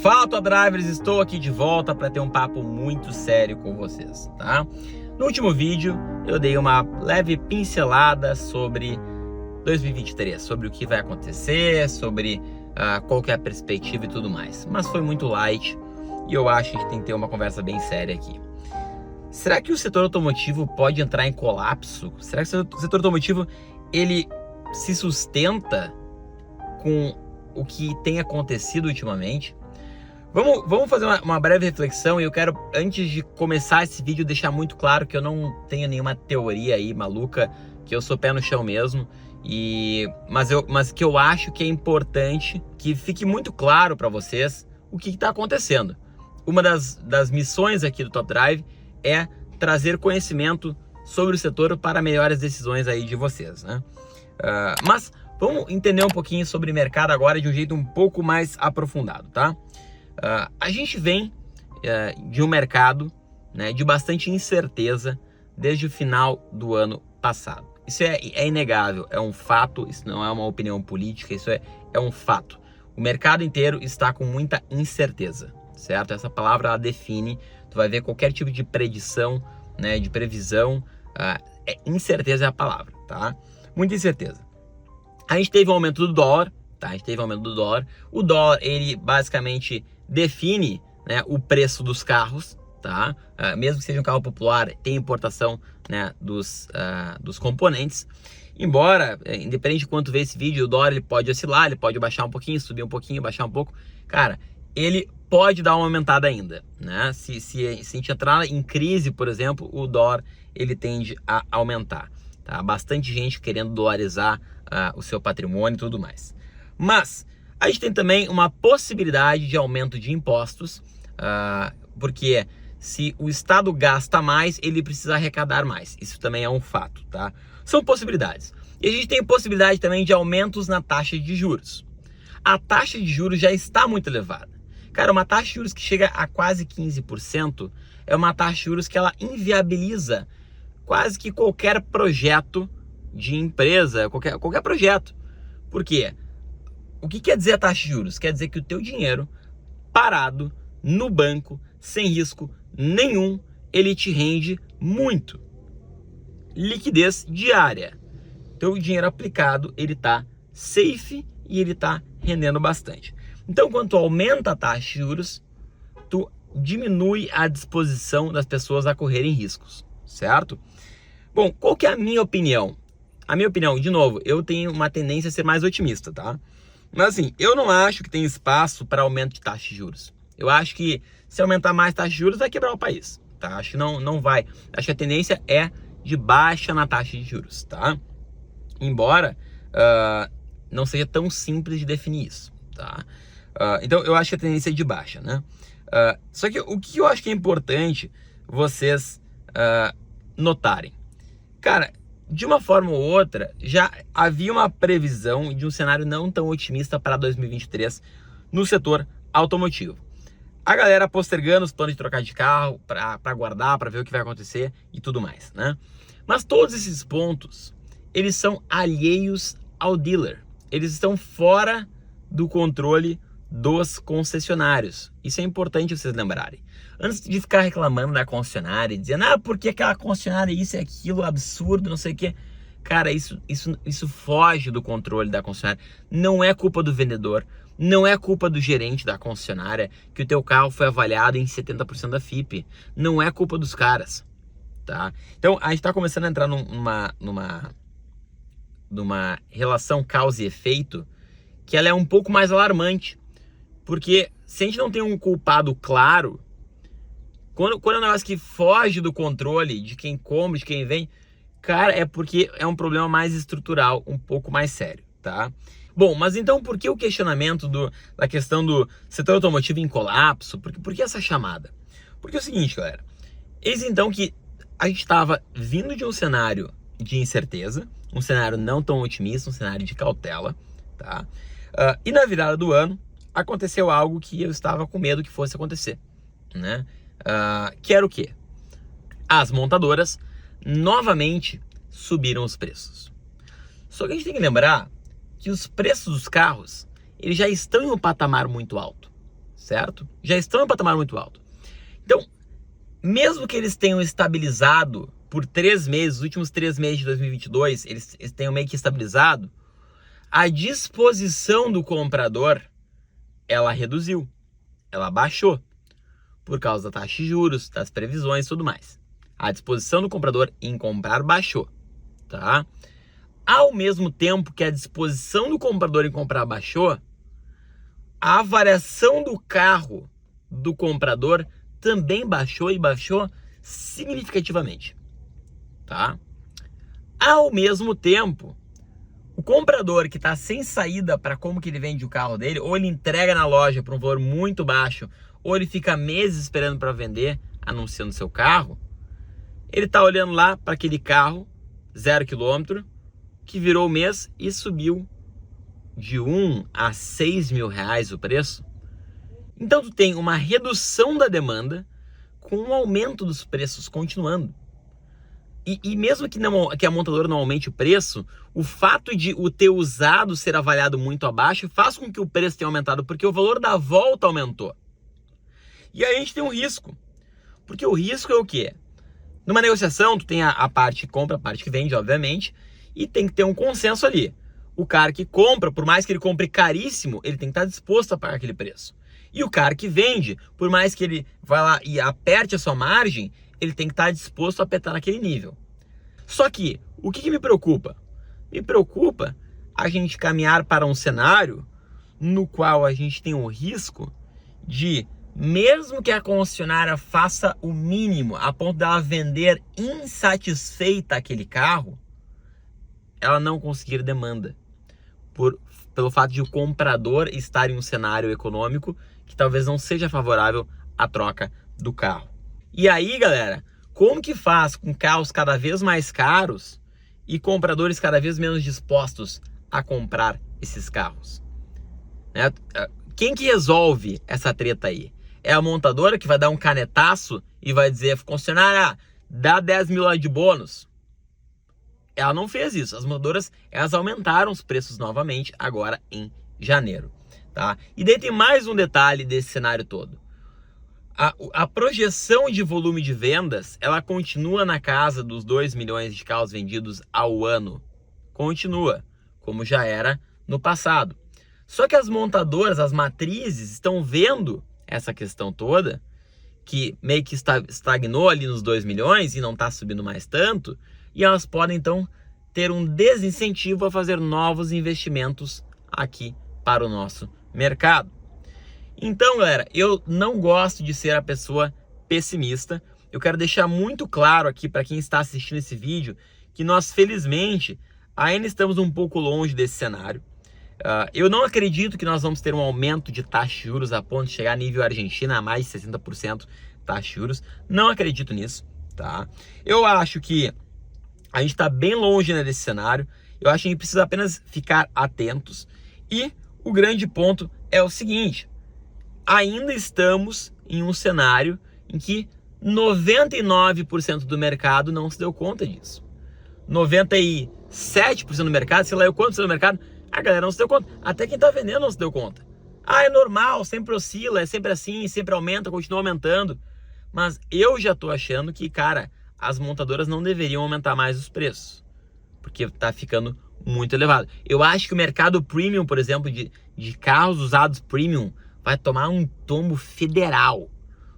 Fala, Top Drivers, estou aqui de volta para ter um papo muito sério com vocês, tá? No último vídeo eu dei uma leve pincelada sobre 2023, sobre o que vai acontecer, sobre qual que é a perspectiva e tudo mais, mas foi muito light e eu acho que a gente tem que ter uma conversa bem séria aqui. Será que o setor automotivo pode entrar em colapso? Será que o setor automotivo ele se sustenta com o que tem acontecido ultimamente? Vamos fazer uma breve reflexão e eu quero, antes de começar esse vídeo, deixar muito claro que eu não tenho nenhuma teoria aí maluca, que eu sou pé no chão mesmo, mas que eu acho que é importante que fique muito claro para vocês o que está acontecendo. Uma das missões aqui do Top Drive é trazer conhecimento sobre o setor para melhores decisões aí de vocês, né? Mas vamos entender um pouquinho sobre mercado agora de um jeito um pouco mais aprofundado, tá? A gente vem de um mercado, né, de bastante incerteza desde o final do ano passado. Isso é inegável, é um fato, isso não é uma opinião política, isso é um fato. O mercado inteiro está com muita incerteza, certo? Essa palavra ela define, tu vai ver qualquer tipo de predição, né, de previsão, incerteza é a palavra, tá? Muita incerteza. A gente teve um aumento do dólar, tá? A gente teve um aumento do dólar. O dólar, ele basicamente define, né, o preço dos carros, tá? Mesmo que seja um carro popular, tem importação, né, dos componentes. Embora, independente de quanto vê esse vídeo, o dólar ele pode oscilar, ele pode baixar um pouquinho, subir um pouquinho, baixar um pouco. Cara, ele pode dar uma aumentada ainda, né? Se a gente entrar em crise, por exemplo, o dólar ele tende a aumentar, tá? Bastante gente querendo dolarizar o seu patrimônio e tudo mais. Mas a gente tem também uma possibilidade de aumento de impostos, porque se o Estado gasta mais, ele precisa arrecadar mais. Isso também é um fato, tá? São possibilidades. E a gente tem possibilidade também de aumentos na taxa de juros. A taxa de juros já está muito elevada. Cara, uma taxa de juros que chega a quase 15% é uma taxa de juros que ela inviabiliza quase que qualquer projeto de empresa, qualquer projeto. Por quê? O que quer dizer a taxa de juros? Quer dizer que o teu dinheiro parado no banco, sem risco nenhum, ele te rende muito. Liquidez diária. Teu dinheiro aplicado, ele tá safe e ele tá rendendo bastante. Então, quando tu aumenta a taxa de juros, tu diminui a disposição das pessoas a correrem riscos, certo? Bom, qual que é a minha opinião? A minha opinião, de novo, eu tenho uma tendência a ser mais otimista, tá? Mas assim, eu não acho que tem espaço para aumento de taxa de juros. Eu acho que se aumentar mais taxa de juros vai quebrar o país, tá? Acho que não vai. Acho que a tendência é de baixa na taxa de juros, tá? Embora não seja tão simples de definir isso, tá? Então eu acho que a tendência é de baixa, né? Só que o que eu acho que é importante vocês notarem. Cara, de uma forma ou outra, já havia uma previsão de um cenário não tão otimista para 2023 no setor automotivo. A galera postergando os planos de trocar de carro para guardar, para ver o que vai acontecer e tudo mais, né? Mas todos esses pontos, eles são alheios ao dealer. Eles estão fora do controle dos concessionários. Isso é importante vocês lembrarem. Antes de ficar reclamando da concessionária e dizendo, porque aquela concessionária isso e aquilo, absurdo, não sei o que. Cara, isso foge do controle da concessionária. Não é culpa do vendedor, não é culpa do gerente da concessionária que o teu carro foi avaliado em 70% da FIPE. Não é culpa dos caras, tá? Então, a gente tá começando a entrar numa relação causa e efeito que ela é um pouco mais alarmante. Porque se a gente não tem um culpado claro, quando é um negócio que foge do controle de quem compra, de quem vem, cara, é porque é um problema mais estrutural, um pouco mais sério, tá? Bom, mas então por que o questionamento da questão do setor automotivo em colapso? Por que essa chamada? Porque é o seguinte, galera, eis então que a gente estava vindo de um cenário de incerteza, um cenário não tão otimista, um cenário de cautela, tá? E na virada do ano, aconteceu algo que eu estava com medo que fosse acontecer, né? Que era o quê? As montadoras novamente subiram os preços. Só que a gente tem que lembrar que os preços dos carros, eles já estão em um patamar muito alto, certo? Já estão em patamar muito alto. Então, mesmo que eles tenham estabilizado por 3 meses, os últimos 3 meses de 2022, eles tenham meio que estabilizado, a disposição do comprador, ela reduziu, ela baixou, por causa da taxa de juros, das previsões e tudo mais. A disposição do comprador em comprar baixou, tá? Ao mesmo tempo que a disposição do comprador em comprar baixou, a variação do carro do comprador também baixou e baixou significativamente, tá? Ao mesmo tempo, o comprador que está sem saída para como que ele vende o carro dele, ou ele entrega na loja por um valor muito baixo, ou ele fica meses esperando para vender, anunciando seu carro, ele está olhando lá para aquele carro 0 km que virou o mês e subiu de 1 a 6 mil reais o preço. Então tu tem uma redução da demanda com um aumento dos preços continuando. E mesmo que a montadora não aumente o preço, o fato de o teu usado ser avaliado muito abaixo faz com que o preço tenha aumentado, porque o valor da volta aumentou. E aí a gente tem um risco. Porque o risco é o quê? Numa negociação, tu tem a parte que compra, a parte que vende, obviamente, e tem que ter um consenso ali. O cara que compra, por mais que ele compre caríssimo, ele tem que estar disposto a pagar aquele preço. E o cara que vende, por mais que ele vá lá e aperte a sua margem, ele tem que estar disposto a apertar naquele nível. Só que, o que me preocupa? Me preocupa a gente caminhar para um cenário no qual a gente tem o risco de, mesmo que a concessionária faça o mínimo a ponto dela vender insatisfeita aquele carro, ela não conseguir demanda. Pelo fato de o comprador estar em um cenário econômico que talvez não seja favorável à troca do carro. E aí, galera, como que faz com carros cada vez mais caros e compradores cada vez menos dispostos a comprar esses carros? Quem que resolve essa treta aí? É a montadora que vai dar um canetaço e vai dizer, concessionária, dá 10 mil lá de bônus? Ela não fez isso. As montadoras, elas aumentaram os preços novamente agora em janeiro, tá? E daí tem mais um detalhe desse cenário todo. A projeção de volume de vendas, ela continua na casa dos 2 milhões de carros vendidos ao ano. Continua, como já era no passado. Só que as montadoras, as matrizes, estão vendo essa questão toda, que meio que estagnou ali nos 2 milhões e não está subindo mais tanto, e elas podem então ter um desincentivo a fazer novos investimentos aqui para o nosso mercado. Então, galera, eu não gosto de ser a pessoa pessimista. Eu quero deixar muito claro aqui para quem está assistindo esse vídeo que nós, felizmente, ainda estamos um pouco longe desse cenário. Eu não acredito que nós vamos ter um aumento de taxa de juros a ponto de chegar a nível Argentina a mais de 60% taxa de juros. Não acredito nisso, tá? Eu acho que a gente está bem longe, né, desse cenário. Eu acho que a gente precisa apenas ficar atentos. E o grande ponto é o seguinte: ainda estamos em um cenário em que 99% do mercado não se deu conta disso. 97% do mercado, sei lá eu quanto do mercado, a galera não se deu conta. Até quem está vendendo não se deu conta. É normal, sempre oscila, é sempre assim, sempre aumenta, continua aumentando. Mas eu já estou achando que, cara, as montadoras não deveriam aumentar mais os preços, porque está ficando muito elevado. Eu acho que o mercado premium, por exemplo, de carros usados premium, vai tomar um tombo federal.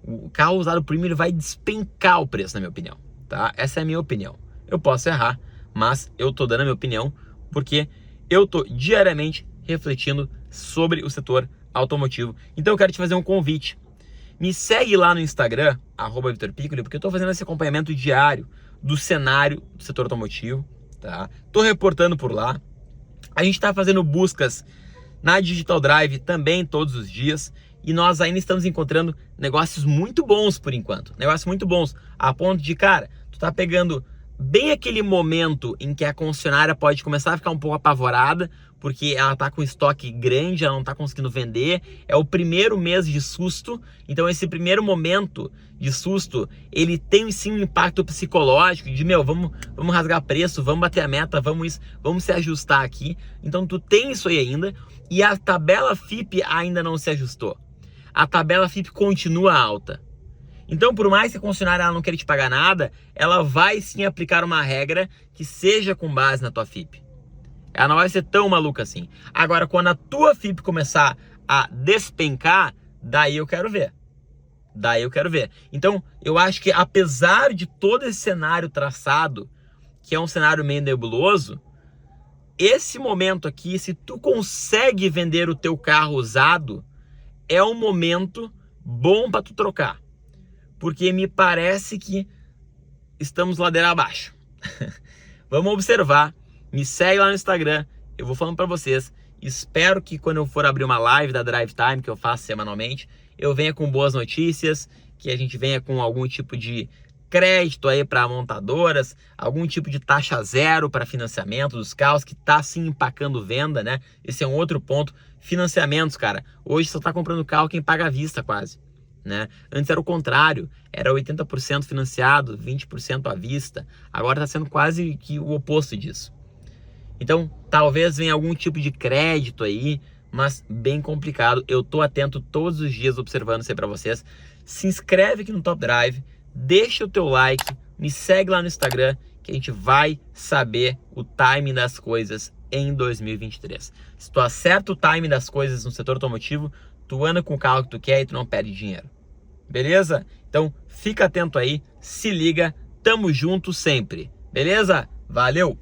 O carro usado premium ele vai despencar o preço, na minha opinião, tá? Essa é a minha opinião. Eu posso errar, mas eu tô dando a minha opinião porque eu tô diariamente refletindo sobre o setor automotivo. Então eu quero te fazer um convite. Me segue lá no Instagram, @VitorPiccoli, porque eu tô fazendo esse acompanhamento diário do cenário do setor automotivo, tá? Tô reportando por lá. A gente tá fazendo buscas na Digital Drive também todos os dias, e nós ainda estamos encontrando negócios muito bons por enquanto, negócios muito bons, a ponto de, cara, tu tá pegando bem aquele momento em que a concessionária pode começar a ficar um pouco apavorada, porque ela tá com estoque grande, ela não tá conseguindo vender, é o primeiro mês de susto, então esse primeiro momento de susto, ele tem sim um impacto psicológico, de vamos rasgar preço, vamos bater a meta, vamos se ajustar aqui. Então tu tem isso aí ainda, e a tabela FIPE ainda não se ajustou. a tabela FIPE continua alta. Então, por mais que a concessionária ela não queira te pagar nada, ela vai sim aplicar uma regra que seja com base na tua FIPE. Ela não vai ser tão maluca assim. Agora, quando a tua FIPE começar a despencar, daí eu quero ver. Daí eu quero ver. Então, eu acho que apesar de todo esse cenário traçado, que é um cenário meio nebuloso, esse momento aqui, se tu consegue vender o teu carro usado, é um momento bom para tu trocar. Porque me parece que estamos ladeira abaixo. Vamos observar. Me segue lá no Instagram. Eu vou falando para vocês. Espero que quando eu for abrir uma live da Drive Time, que eu faço semanalmente, eu venha com boas notícias, que a gente venha com algum tipo de crédito aí para montadoras, algum tipo de taxa zero para financiamento dos carros, que tá sim empacando venda, né? Esse é um outro ponto. Financiamentos, cara. Hoje só tá comprando carro quem paga à vista quase. Né? Antes era o contrário, era 80% financiado, 20% à vista. Agora está sendo quase que o oposto disso. Então, talvez venha algum tipo de crédito aí, mas bem complicado. Eu tô atento todos os dias observando isso aí para vocês. Se inscreve aqui no Top Drive, deixa o teu like, me segue lá no Instagram, que a gente vai saber o timing das coisas em 2023. Se tu acerta o timing das coisas no setor automotivo, tu anda com o carro que tu quer e tu não perde dinheiro. Beleza? Então fica atento aí, se liga, tamo junto sempre. Beleza? Valeu!